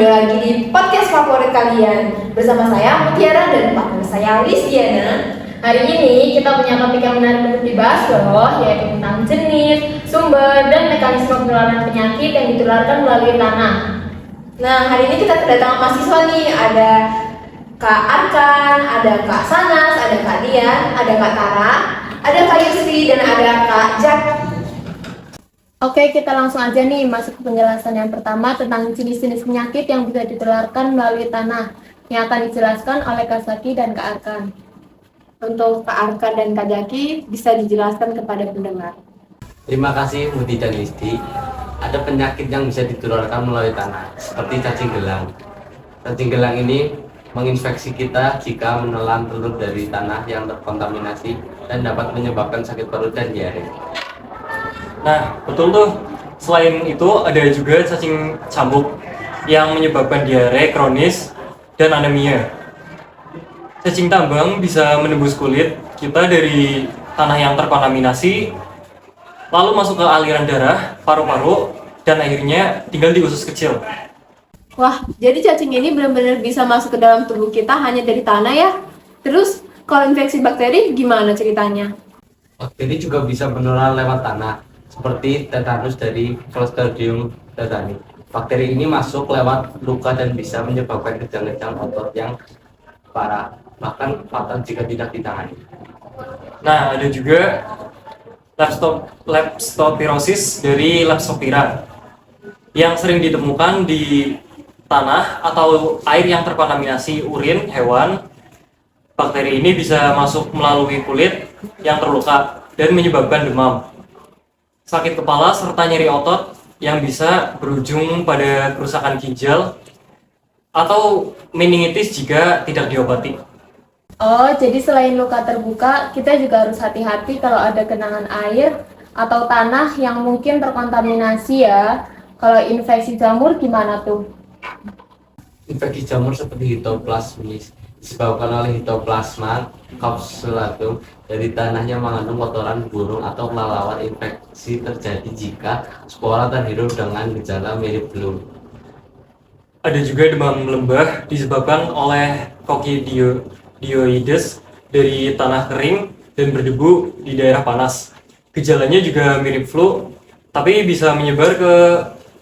kembali lagi di podcast favorit kalian. Bersama saya Mutiara dan partner saya Lisdiana. Hari ini kita punya topik yang menarik untuk dibahas loh, yaitu tentang jenis, sumber, dan mekanisme penularan penyakit yang ditularkan melalui tanah. Nah, hari ini kita kedatangan mahasiswa nih, ada Kak Arkan, ada Kak Sanas, ada Kak Dian, ada Kak Tara, ada Kak Yusri, dan ada Kak Jaki. Oke, kita langsung aja nih masuk ke penjelasan yang pertama tentang jenis-jenis penyakit yang bisa ditularkan melalui tanah yang akan dijelaskan oleh Kak Zaki dan Kak Arkan. Untuk Kak Arkan dan Kak Jaki bisa dijelaskan kepada pendengar. Terima kasih Muti dan Listi. Ada penyakit yang bisa ditularkan melalui tanah, seperti cacing gelang. Cacing gelang ini menginfeksi kita jika menelan telur dari tanah yang terkontaminasi dan dapat menyebabkan sakit perut dan diare. Nah, betul tuh. Selain itu, ada juga cacing cambuk yang menyebabkan diare kronis dan anemia. Cacing tambang bisa menembus kulit kita dari tanah yang terkontaminasi, lalu masuk ke aliran darah, paru-paru, dan akhirnya tinggal di usus kecil. Wah, jadi cacing ini benar-benar bisa masuk ke dalam tubuh kita hanya dari tanah ya? Terus, kalau infeksi bakteri gimana ceritanya? Bakteri juga bisa menular lewat tanah, seperti tetanus dari Clostridium tetani. Bakteri ini masuk lewat luka dan bisa menyebabkan kejang-kejang otot yang parah, bahkan fatal jika tidak ditangani. Nah, ada juga leptospirosis dari Leptospira yang sering ditemukan di tanah atau air yang terkontaminasi urin hewan. Bakteri ini bisa masuk melalui kulit yang terluka dan menyebabkan demam, sakit kepala, serta nyeri otot yang bisa berujung pada kerusakan ginjal atau meningitis jika tidak diobati. Oh, jadi selain luka terbuka, kita juga harus hati-hati kalau ada genangan air atau tanah yang mungkin terkontaminasi ya. Kalau infeksi jamur gimana tuh? Infeksi jamur seperti Histoplasmis disebabkan oleh Histoplasma capsulatum dari tanah yang mengandung kotoran burung atau kelelawar. Infeksi terjadi jika spora terhirup dengan gejala mirip flu. Ada juga demam lembah disebabkan oleh Coccidioides dari tanah kering dan berdebu di daerah panas. Gejalanya juga mirip flu, tapi bisa menyebar ke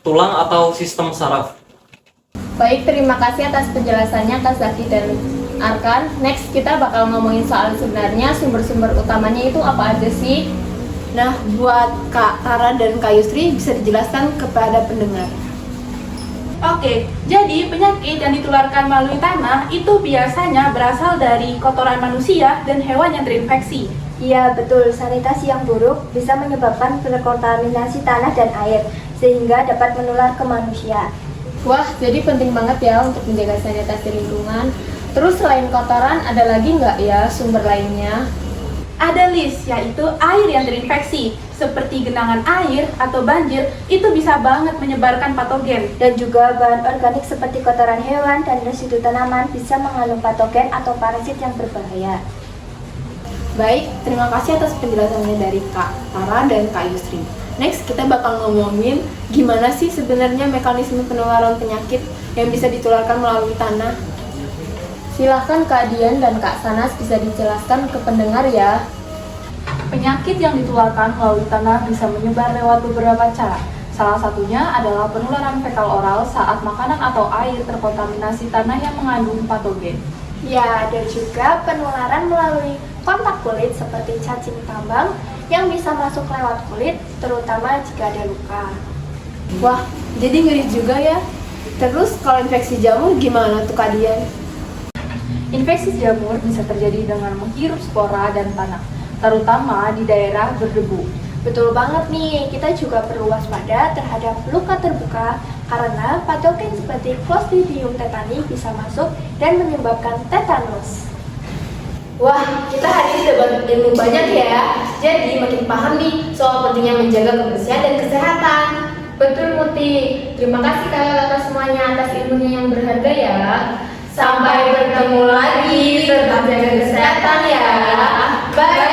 tulang atau sistem saraf. Baik, terima kasih atas penjelasannya Kak Zaki dan Arkan. Next, kita bakal ngomongin soal sebenarnya sumber-sumber utamanya itu apa aja sih? Nah, buat Kak Tara dan Kak Yusri bisa dijelaskan kepada pendengar. Oke, jadi penyakit yang ditularkan melalui tanah itu biasanya berasal dari kotoran manusia dan hewan yang terinfeksi. Iya betul, sanitasi yang buruk bisa menyebabkan terkontaminasi tanah dan air sehingga dapat menular ke manusia. Wah, jadi penting banget ya untuk menjaga sanitasi lingkungan. Terus selain kotoran, ada lagi nggak ya sumber lainnya? Ada list, yaitu air yang terinfeksi, seperti genangan air atau banjir, itu bisa banget menyebarkan patogen. Dan juga bahan organik seperti kotoran hewan dan residu tanaman bisa mengandung patogen atau parasit yang berbahaya. Baik, terima kasih atas penjelasannya dari Kak Tara dan Kak Yusri. Next, kita bakal ngomongin gimana sih sebenarnya mekanisme penularan penyakit yang bisa ditularkan melalui tanah. Silahkan Kak Dian dan Kak Sanas bisa dijelaskan ke pendengar ya. Penyakit yang ditularkan melalui tanah bisa menyebar lewat beberapa cara. Salah satunya adalah penularan fekal oral saat makanan atau air terkontaminasi tanah yang mengandung patogen. Ya, ada juga penularan melalui kontak kulit seperti cacing tambang yang bisa masuk lewat kulit, terutama jika ada luka. Wah, jadi ngeri juga ya. Terus kalau infeksi jamur gimana tuh Kak Dian? Infeksi jamur bisa terjadi dengan menghirup spora dan tanah, terutama di daerah berdebu. Betul banget nih, kita juga perlu waspada terhadap luka terbuka karena patogen seperti Clostridium tetani bisa masuk dan menyebabkan tetanus. Wah, kita hari ini dapat ilmu banyak ya. Jadi makin paham nih soal pentingnya menjaga kebersihan dan kesehatan. Betul Muti. Terima kasih kakak-kakak semuanya atas ilmunya yang berharga ya. Sampai bertemu lagi, tetap jaga kesehatan ya. Bye.